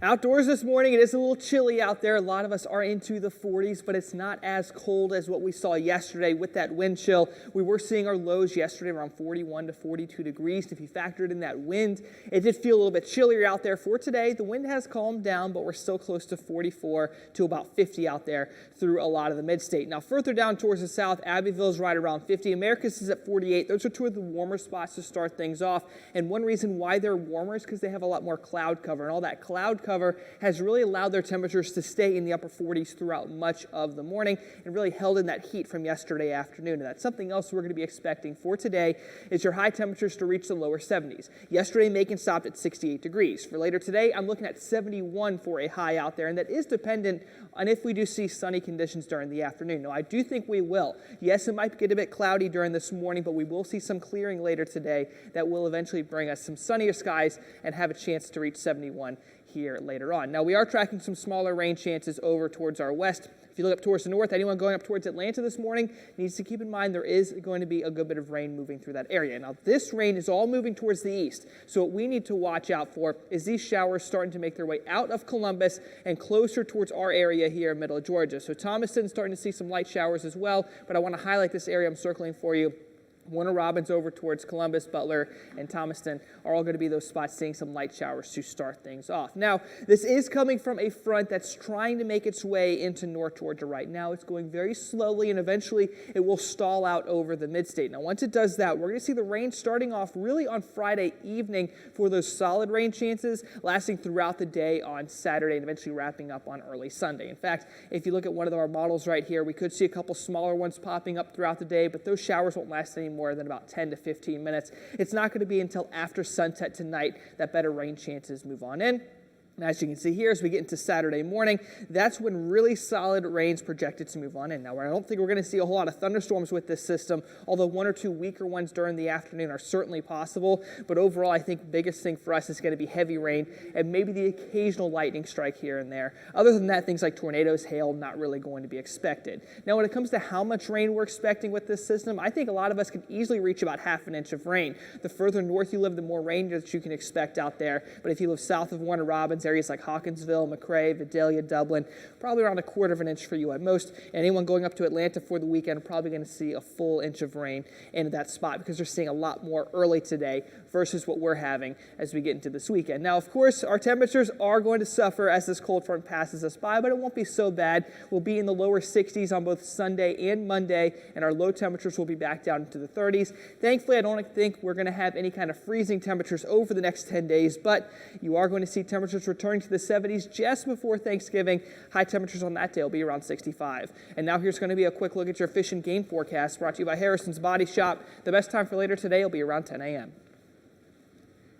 Outdoors this morning, it is a little chilly out there. A lot of us are into the 40s, but it's not as cold as what we saw yesterday with that wind chill. We were seeing our lows yesterday around 41 to 42 degrees. If you factored in that wind, it did feel a little bit chillier out there. For today, the wind has calmed down, but we're still close to 44 to about 50 out there through a lot of the mid-state. Now, further down towards the south, Abbeville is right around 50. Americus is at 48. Those are two of the warmer spots to start things off. And one reason why they're warmer is because they have a lot more cloud cover, and all that cloud cover has really allowed their temperatures to stay in the upper 40s throughout much of the morning and really held in that heat from yesterday afternoon. And that's something else we're going to be expecting for today is your high temperatures to reach the lower 70s. Yesterday, Macon stopped at 68 degrees. For later today, I'm looking at 71 for a high out there, and that is dependent on if we do see sunny conditions during the afternoon. Now, I do think we will. Yes, it might get a bit cloudy during this morning, but we will see some clearing later today that will eventually bring us some sunnier skies and have a chance to reach 71 here later on. Now, we are tracking some smaller rain chances over towards our west. If you look up towards the north, anyone going up towards Atlanta this morning needs to keep in mind there is going to be a good bit of rain moving through that area. Now, this rain is all moving towards the east, so what we need to watch out for is these showers starting to make their way out of Columbus and closer towards our area here in middle of Georgia. So Thomaston's starting to see some light showers as well, but I want to highlight this area I'm circling for you. Warner Robins over towards Columbus, Butler, and Thomaston are all going to be those spots seeing some light showers to start things off. Now, this is coming from a front that's trying to make its way into North Georgia right now. It's going very slowly, and eventually it will stall out over the mid-state. Now, once it does that, we're going to see the rain starting off really on Friday evening for those solid rain chances, lasting throughout the day on Saturday and eventually wrapping up on early Sunday. In fact, if you look at one of our models right here, we could see a couple smaller ones popping up throughout the day, but those showers won't last any more than about 10 to 15 minutes. It's not going to be until after sunset tonight that better rain chances move on in. And as you can see here, as we get into Saturday morning, that's when really solid rain's projected to move on in. Now, I don't think we're going to see a whole lot of thunderstorms with this system, although one or two weaker ones during the afternoon are certainly possible. But overall, I think the biggest thing for us is going to be heavy rain and maybe the occasional lightning strike here and there. Other than that, things like tornadoes, hail, not really going to be expected. Now, when it comes to how much rain we're expecting with this system, I think a lot of us can easily reach about half an inch of rain. The further north you live, the more rain that you can expect out there. But if you live south of Warner Robins, areas like Hawkinsville, McRae, Vidalia, Dublin, probably around a quarter of an inch for you at most. And anyone going up to Atlanta for the weekend are probably going to see a full inch of rain in that spot because they're seeing a lot more early today versus what we're having as we get into this weekend. Now, of course, our temperatures are going to suffer as this cold front passes us by, but it won't be so bad. We'll be in the lower 60s on both Sunday and Monday, and our low temperatures will be back down into the 30s. Thankfully, I don't think we're going to have any kind of freezing temperatures over the next 10 days, but you are going to see temperatures returning to the 70s just before Thanksgiving. High temperatures on that day will be around 65. And now here's going to be a quick look at your fish and game forecast brought to you by Harrison's Body Shop. The best time for later today will be around 10 a.m.